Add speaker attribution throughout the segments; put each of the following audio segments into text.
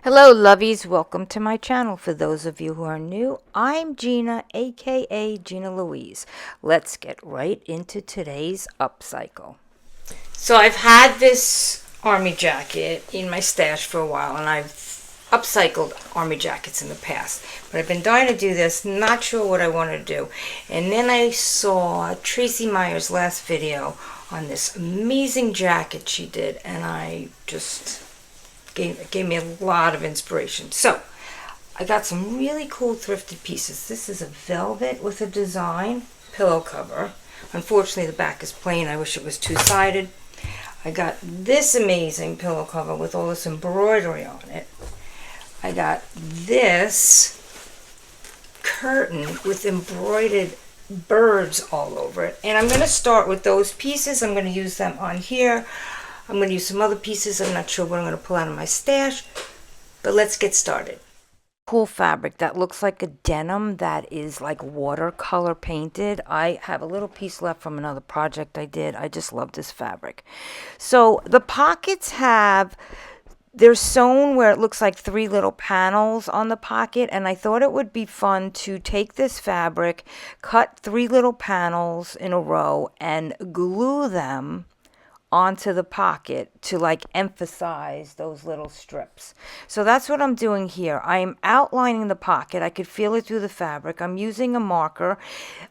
Speaker 1: Hello lovies, welcome to my channel. For those of you who are new, I'm Gina, aka Gina Louise. Let's get right into today's upcycle. So I've had this army jacket in my stash for a while, and I've upcycled army jackets in the past, but I've been dying to do this, not sure what I want to do. And then I saw Traci Meyer's last video on this amazing jacket she did, and I just gave me a lot of inspiration. So I got some really cool thrifted pieces. This is a velvet with a design pillow cover. Unfortunately, the back is plain. I wish it was two-sided. I got this amazing pillow cover with all this embroidery on it. I got this curtain with embroidered birds all over it. And I'm going to start with those pieces. I'm going to use them on here. I'm going to use some other pieces. I'm not sure what I'm going to pull out of my stash, but let's get started. Cool fabric that looks like a denim that is like watercolor painted. I have a little piece left from another project I did. I just love this fabric. So the pockets they're sewn where it looks like 3 little panels on the pocket, and I thought it would be fun to take this fabric, cut 3 little panels in a row, and glue them onto the pocket to like emphasize those little strips. So that's what I'm doing here. I'm outlining the pocket. I could feel it through the fabric. I'm using a marker.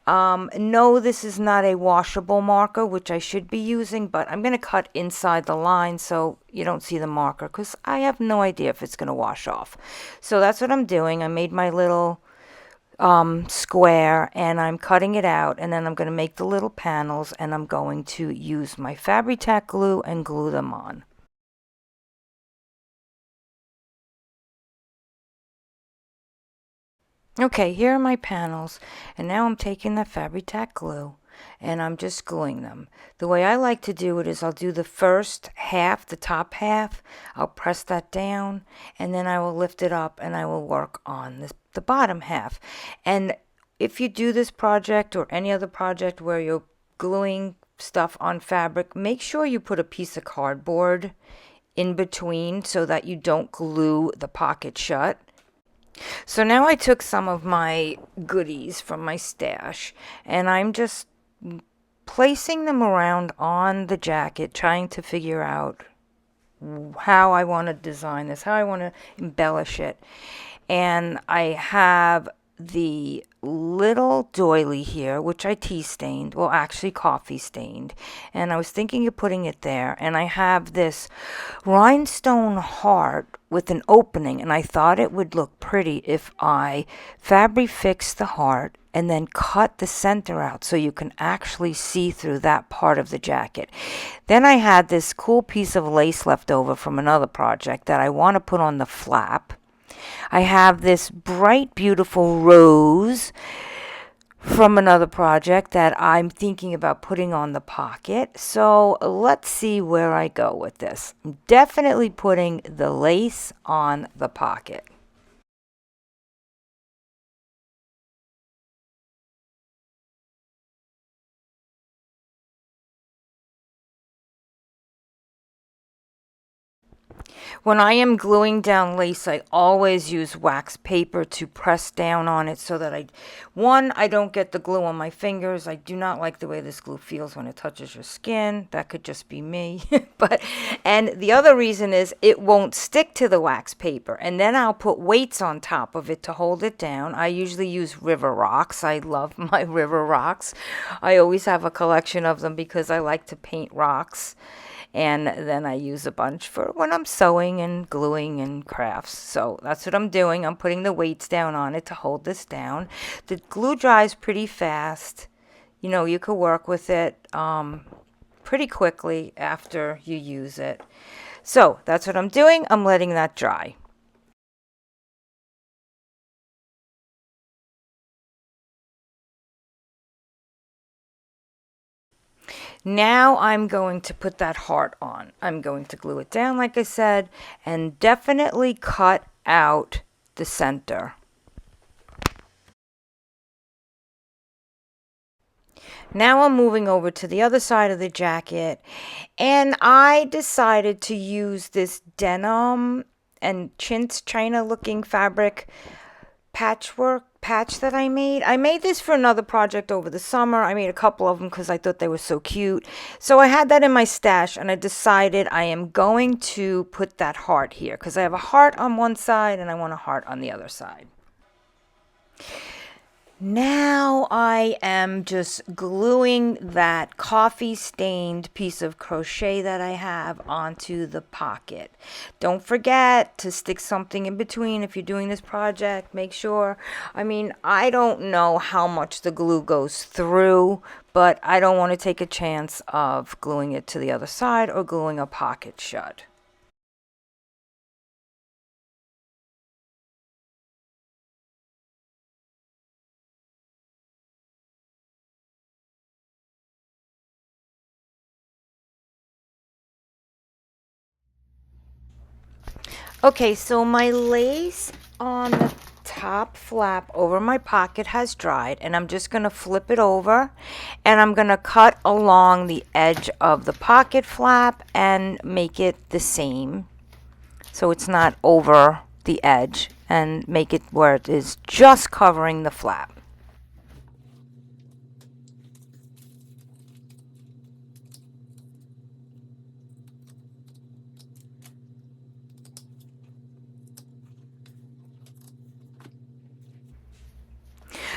Speaker 1: No, this is not a washable marker, which I should be using, but I'm going to cut inside the line so you don't see the marker because I have no idea if it's going to wash off. So that's what I'm doing. I made my little square, and I'm cutting it out, and then I'm going to make the little panels, and I'm going to use my Fabri-Tac glue and glue them on. Okay, here are my panels, and now I'm taking the Fabri-Tac glue and I'm just gluing them. The way I like to do it is I'll do the first half, the top half, I'll press that down, and then I will lift it up and I will work on the bottom half. And if you do this project or any other project where you're gluing stuff on fabric, make sure you put a piece of cardboard in between so that you don't glue the pocket shut. So now I took some of my goodies from my stash and I'm just placing them around on the jacket, trying to figure out how I want to design this, how I want to embellish it. And I have the little doily here, which I tea stained, well actually coffee stained, and I was thinking of putting it there. And I have this rhinestone heart with an opening, and I thought it would look pretty if I fixed the heart and then cut the center out so you can actually see through that part of the jacket. Then I had this cool piece of lace left over from another project that I want to put on the flap. I have this bright, beautiful rose from another project that I'm thinking about putting on the pocket. So let's see where I go with this. I'm definitely putting the lace on the pocket. When I am gluing down lace, I always use wax paper to press down on it so that I don't get the glue on my fingers. I do not like the way this glue feels when it touches your skin. That could just be me. And the other reason is it won't stick to the wax paper. And then I'll put weights on top of it to hold it down. I usually use river rocks. I love my river rocks. I always have a collection of them because I like to paint rocks. And then I use a bunch for when I'm sewing and gluing and crafts. So that's what I'm doing. I'm putting the weights down on it to hold this down. The glue dries pretty fast. You know, you could work with it pretty quickly after you use it. So that's what I'm doing. I'm letting that dry. Now I'm going to put that heart on. I'm going to glue it down, like I said, and definitely cut out the center. Now I'm moving over to the other side of the jacket, and I decided to use this denim and chintz china looking fabric patchwork patch that I made. I made this for another project over the summer. I made a couple of them because I thought they were so cute. So I had that in my stash, and I decided I am going to put that heart here because I have a heart on one side and I want a heart on the other side. Now I am just gluing that coffee stained piece of crochet that I have onto the pocket. Don't forget to stick something in between if you're doing this project. Make sure, I don't know how much the glue goes through, but I don't want to take a chance of gluing it to the other side or gluing a pocket shut. Okay, so my lace on the top flap over my pocket has dried, and I'm just going to flip it over, and I'm going to cut along the edge of the pocket flap and make it the same so it's not over the edge, and make it where it is just covering the flap.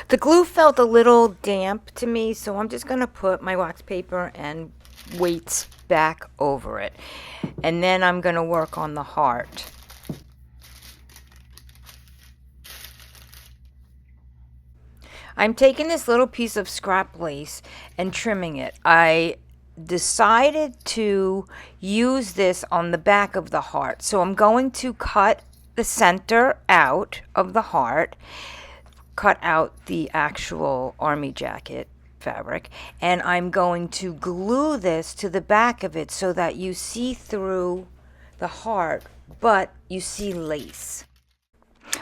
Speaker 1: The glue felt a little damp to me, so I'm just going to put my wax paper and weights back over it. And then I'm going to work on the heart. I'm taking this little piece of scrap lace and trimming it. I decided to use this on the back of the heart. So I'm going to cut the center out of the heart, cut out the actual army jacket fabric, and I'm going to glue this to the back of it so that you see through the heart, but you see lace.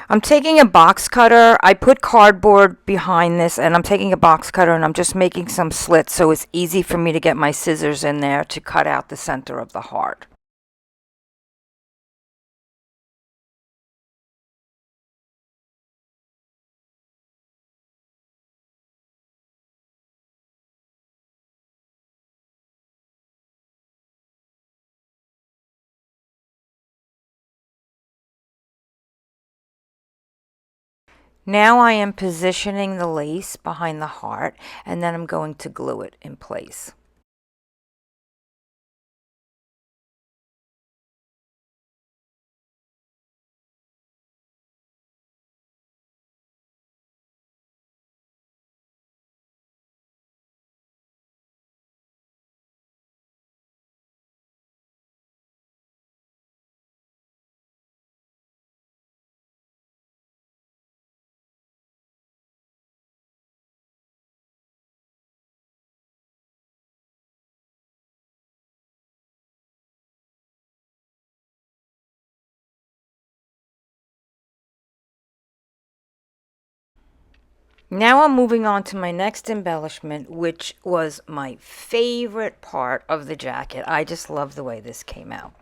Speaker 1: I'm taking a box cutter. I put cardboard behind this, and I'm taking a box cutter and I'm just making some slits so it's easy for me to get my scissors in there to cut out the center of the heart. Now I am positioning the lace behind the heart, and then I'm going to glue it in place. Now I'm moving on to my next embellishment, which was my favorite part of the jacket. I just love the way this came out.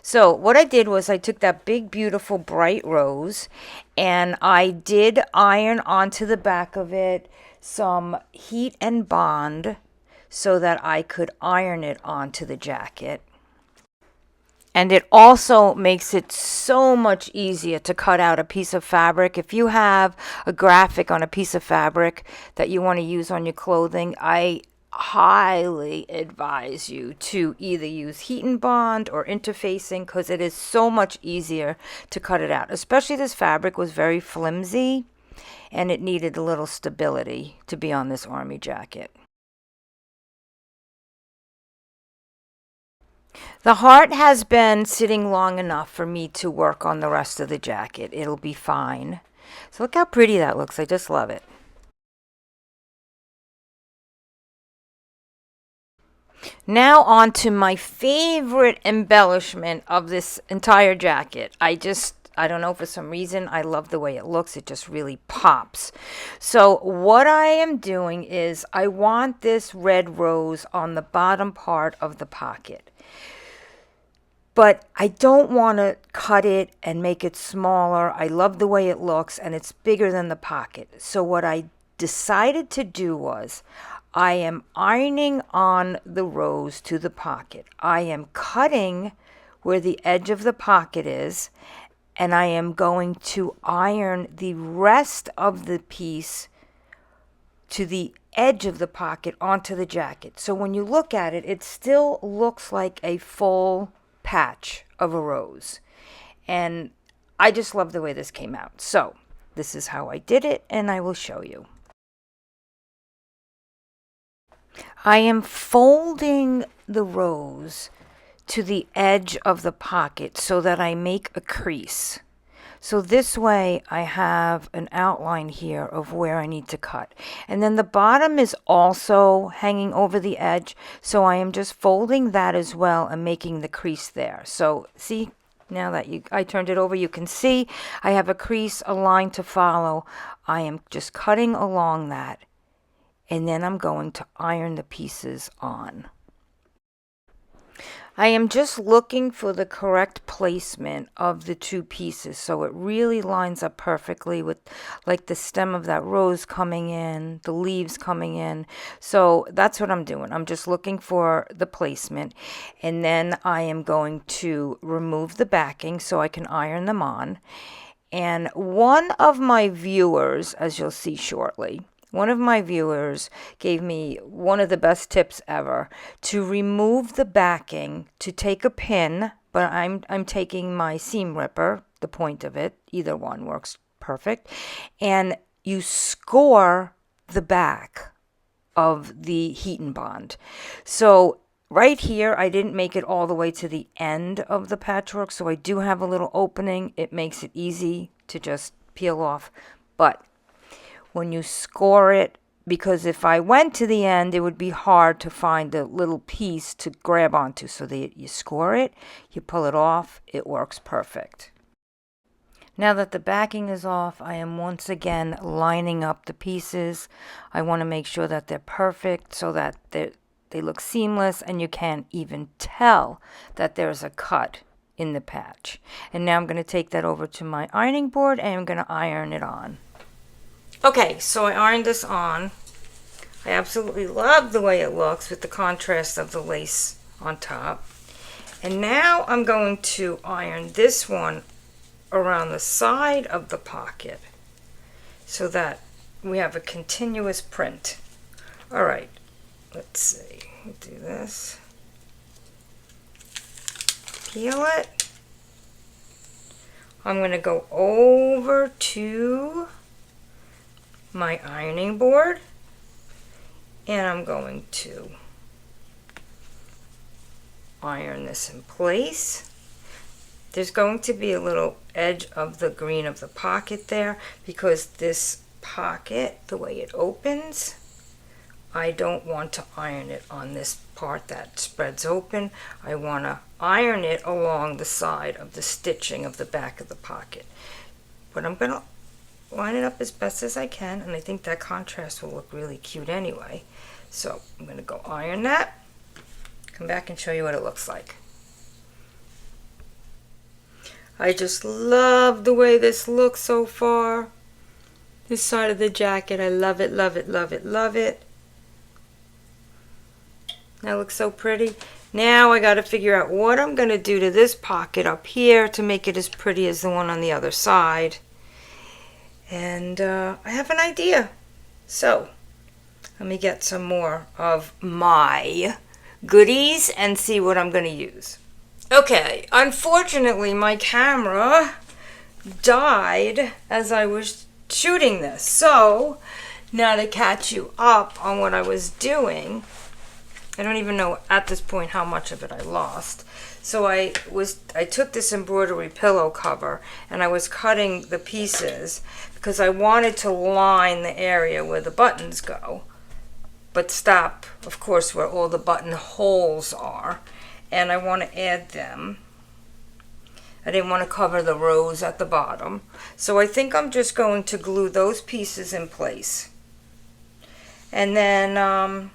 Speaker 1: So what I did was I took that big, beautiful, bright rose, and I did iron onto the back of it some heat and bond so that I could iron it onto the jacket. And it also makes it so much easier to cut out a piece of fabric. If you have a graphic on a piece of fabric that you want to use on your clothing, I highly advise you to either use heat and bond or interfacing, because it is so much easier to cut it out. Especially this fabric was very flimsy and it needed a little stability to be on this army jacket. The heart has been sitting long enough for me to work on the rest of the jacket. It'll be fine. So look how pretty that looks. I just love it. Now on to my favorite embellishment of this entire jacket. I don't know, for some reason, I love the way it looks. It just really pops. So what I am doing is I want this red rose on the bottom part of the pocket. but I don't want to cut it and make it smaller. I love the way it looks, and it's bigger than the pocket. So what I decided to do was I am ironing on the rows to the pocket. I am cutting where the edge of the pocket is, and I am going to iron the rest of the piece to the edge of the pocket onto the jacket. So when you look at it, it still looks like a full patch of a rose. And I just love the way this came out. So this is how I did it, and I will show you. I am folding the rose to the edge of the pocket so that I make a crease. So this way I have an outline here of where I need to cut. And then the bottom is also hanging over the edge, so I am just folding that as well and making the crease there. So see, now that I turned it over, you can see I have a crease, a line to follow. I am just cutting along that, and then I'm going to iron the pieces on. I am just looking for the correct placement of the two pieces so it really lines up perfectly with like the stem of that rose coming in, the leaves coming in. So that's what I'm doing. I'm just looking for the placement, and then I am going to remove the backing so I can iron them on. And one of my viewers, as you'll see shortly, one of my viewers gave me one of the best tips ever to remove the backing, to take a pin, but I'm taking my seam ripper, the point of it, either one works perfect, and you score the back of the heat and bond. So right here, I didn't make it all the way to the end of the patchwork, so I do have a little opening. It makes it easy to just peel off, but when you score it, because if I went to the end, it would be hard to find a little piece to grab onto. So you score it, you pull it off, it works perfect. Now that the backing is off, I am once again lining up the pieces. I want to make sure that they're perfect so that they look seamless and you can't even tell that there's a cut in the patch. And now I'm going to take that over to my ironing board and I'm going to iron it on. Okay, so I ironed this on. I absolutely love the way it looks with the contrast of the lace on top. And now I'm going to iron this one around the side of the pocket so that we have a continuous print. All right, let's see. Do this. Peel it. I'm going to go over to my ironing board and I'm going to iron this in place. There's going to be a little edge of the green of the pocket there because this pocket, the way it opens, I don't want to iron it on this part that spreads open. I want to iron it along the side of the stitching of the back of the pocket. But I'm going to line it up as best as I can, and I think that contrast will look really cute anyway. So I'm going to go iron that, come back and show you what it looks like. I just love the way this looks so far. This side of the jacket, I love it, love it, love it, love it. That looks so pretty. Now I got to figure out what I'm going to do to this pocket up here to make it as pretty as the one on the other side. And I have an idea. So let me get some more of my goodies and see what I'm going to use. Okay, unfortunately my camera died as I was shooting this. So now to catch you up on what I was doing, I don't even know at this point how much of it I lost. So I took this embroidery pillow cover and I was cutting the pieces because I wanted to line the area where the buttons go, but stop, of course, where all the button holes are. And I want to add them. I didn't want to cover the rows at the bottom. So I think I'm just going to glue those pieces in place. And then, I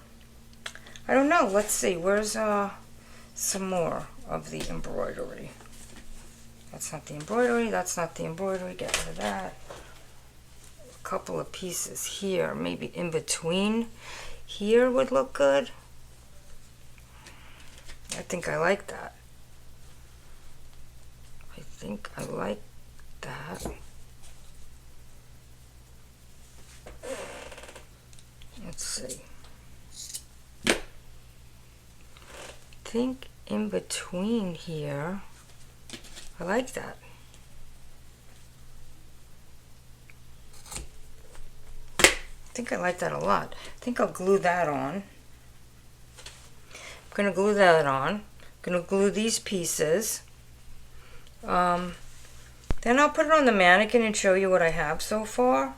Speaker 1: don't know, let's see, where's some more? of the embroidery. That's not the embroidery, that's not the embroidery, get rid of that. A couple of pieces here, maybe in between here would look good. I think I like that. I think I like that. Let's see. I think in between here, I like that. I think I like that a lot. I think I'll glue that on. I'm gonna glue that on. I'm gonna glue these pieces. Then I'll put it on the mannequin and show you what I have so far.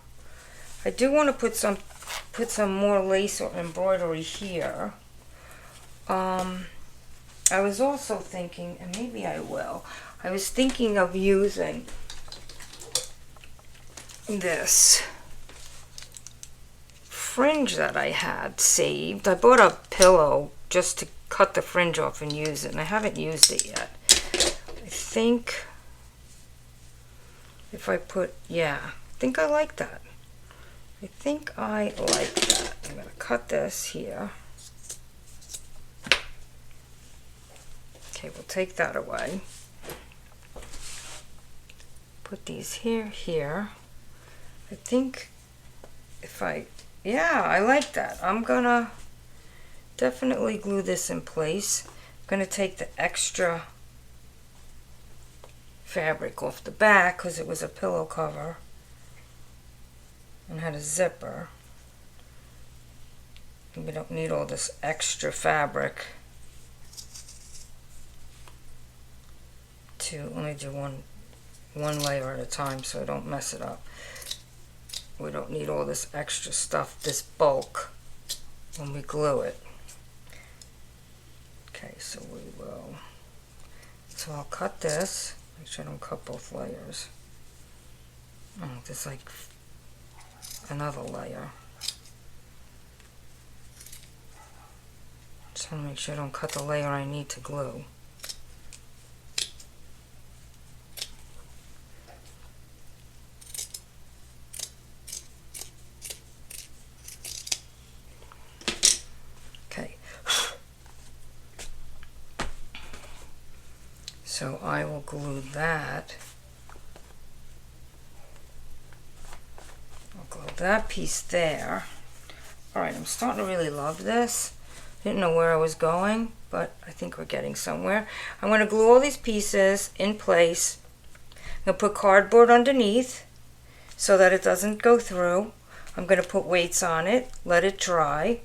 Speaker 1: I do want to put some more lace or embroidery here. I was also thinking, and maybe I will, I was thinking of using this fringe that I had saved. I bought a pillow just to cut the fringe off and use it, and I haven't used it yet. I think if I put, yeah, I think I like that. I think I like that. I'm going to cut this here. Okay, we'll take that away. Put these here. I think if yeah, I like that. I'm gonna definitely glue this in place. I'm gonna take the extra fabric off the back because it was a pillow cover and had a zipper. And we don't need all this extra fabric to only do one layer at a time so I don't mess it up. We don't need all this extra stuff, this bulk, when we glue it. Okay, so we will. So I'll cut this. Make sure I don't cut both layers. Oh, there's like another layer. Just want to make sure I don't cut the layer I need to glue. So I will glue that. I'll glue that piece there. Alright, I'm starting to really love this. Didn't know where I was going, but I think we're getting somewhere. I'm going to glue all these pieces in place. I'm going to put cardboard underneath so that it doesn't go through. I'm going to put weights on it, let it dry,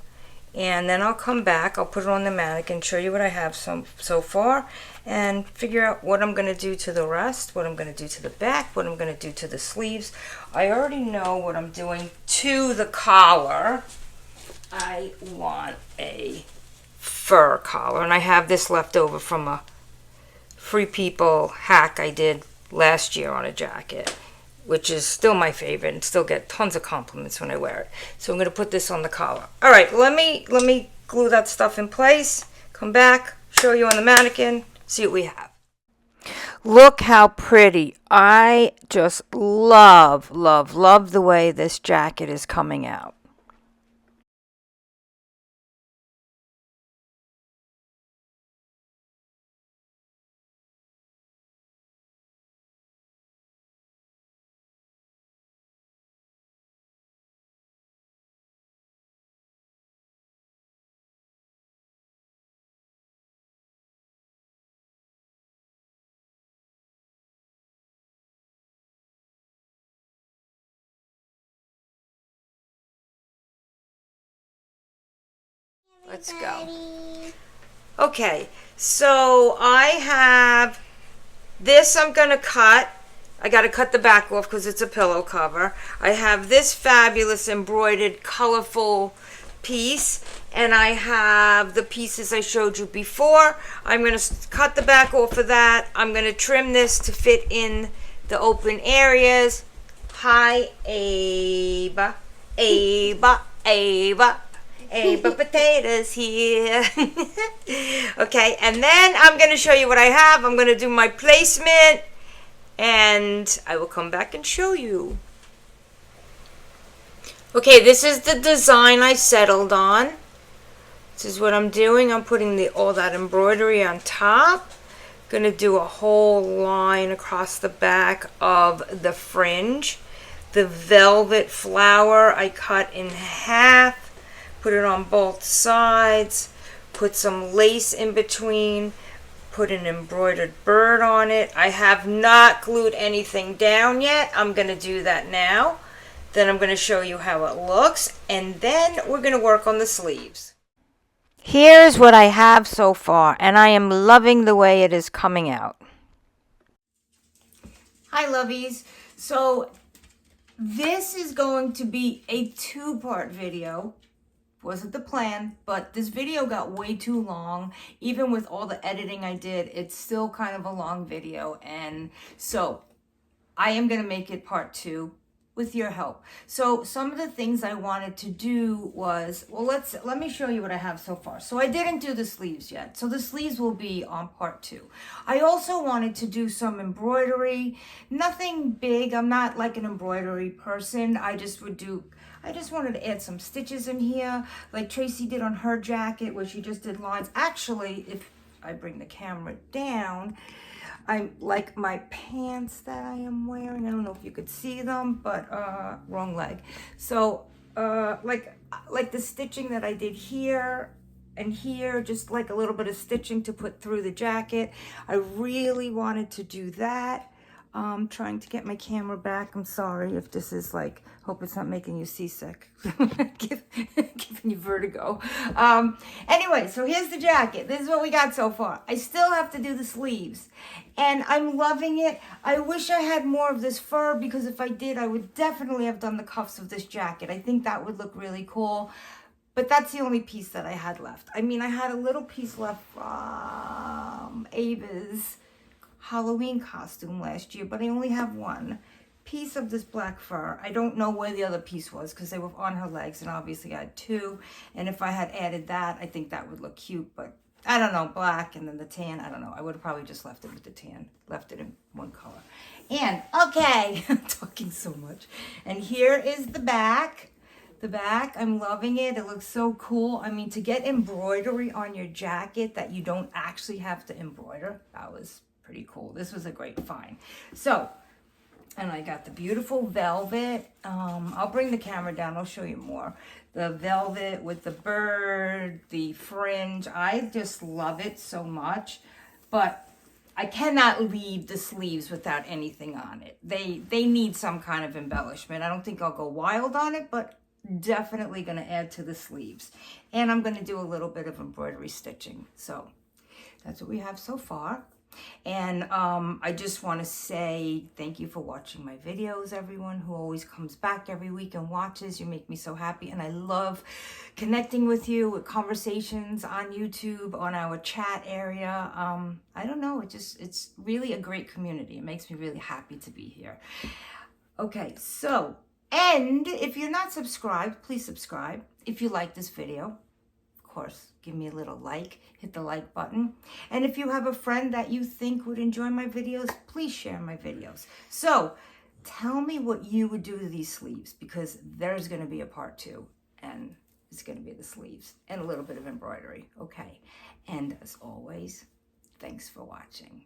Speaker 1: and then I'll come back. I'll put it on the mannequin, show you what I have so far, and figure out what I'm going to do to the rest, what I'm going to do to the back, what I'm going to do to the sleeves. I already know what I'm doing to the collar. I want a fur collar, and I have this left over from a Free People hack I did last year on a jacket, which is still my favorite and still get tons of compliments when I wear it. So I'm going to put this on the collar. All right, let me glue that stuff in place, come back, show you on the mannequin, see what we have. Look how pretty. I just love the way this jacket is coming out. Let's go. Okay, so I have this I'm going to cut. I got to cut the back off because it's a pillow cover. I have this fabulous embroidered colorful piece, and I have the pieces I showed you before. I'm going to cut the back off of that. I'm going to trim this to fit in the open areas. Hi, Ava. Ava. Ava. Hey, but potatoes here. Okay, and then I'm going to show you what I have. I'm going to do my placement, and I will come back and show you. Okay, this is the design I settled on. This is what I'm doing. I'm putting all that embroidery on top. Gonna do a whole line across the back of the fringe. The velvet flower I cut in half, put it on both sides, put some lace in between, put an embroidered bird on it. I have not glued anything down yet. I'm gonna do that now. Then I'm gonna show you how it looks, and then we're gonna work on the sleeves. Here's what I have so far, and I am loving the way it is coming out. Hi, lovies. So this is going to be a two-part video. Wasn't the plan, but this video got way too long. Even with all the editing I did, it's still kind of a long video, and so I am going to make it part 2 with your help. So some of the things I wanted to do was, well, let me show you what I have so far. So I didn't do the sleeves yet. So the sleeves will be on part 2. I also wanted to do some embroidery, nothing big. I'm not like an embroidery person. I just wanted to add some stitches in here, like Traci did on her jacket where she just did lines. Actually, if I bring the camera down, I like my pants that I am wearing. I don't know if you could see them, but wrong leg. So like the stitching that I did here and here, just like a little bit of stitching to put through the jacket. I really wanted to do that. Trying to get my camera back. I'm sorry if this is like, hope it's not making you seasick. Giving you vertigo. Anyway, so here's the jacket. This is what we got so far. I still have to do the sleeves, and I'm loving it. I wish I had more of this fur, because if I did, I would definitely have done the cuffs of this jacket. I think that would look really cool. But that's the only piece that I had left. I mean, I had a little piece left from Ava's Halloween costume last year, but I only have one piece of this black fur. I don't know where the other piece was because they were on her legs, and obviously I had 2, and if I had added that, I think that would look cute, but I don't know, black and then the tan, I don't know. I would have probably just left it with the tan, left it in one color. And okay, I'm talking so much. And here is the back. The back, I'm loving it. It looks so cool. I mean, to get embroidery on your jacket that you don't actually have to embroider, that was pretty cool. This was a great find. So, and I got the beautiful velvet. I'll bring the camera down. I'll show you more. The velvet with the bird, the fringe. I just love it so much. But I cannot leave the sleeves without anything on it. They need some kind of embellishment. I don't think I'll go wild on it, but definitely going to add to the sleeves. And I'm going to do a little bit of embroidery stitching. So that's what we have so far. And I just want to say thank you for watching my videos, everyone who always comes back every week and watches. You make me so happy, and I love connecting with you with conversations on YouTube, on our chat area. I don't know, it's really a great community. It makes me really happy to be here. Okay, so, and if you're not subscribed, please subscribe. If you like this video, course, give me a little like, hit the like button. And if you have a friend that you think would enjoy my videos, please share my videos. So tell me what you would do to these sleeves, because there's going to be a part 2, and it's going to be the sleeves and a little bit of embroidery. Okay. And as always, thanks for watching.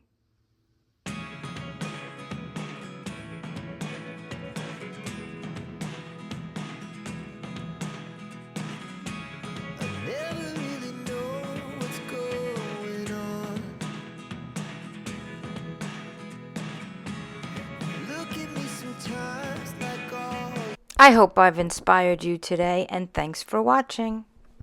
Speaker 1: I hope I've inspired you today, and thanks for watching.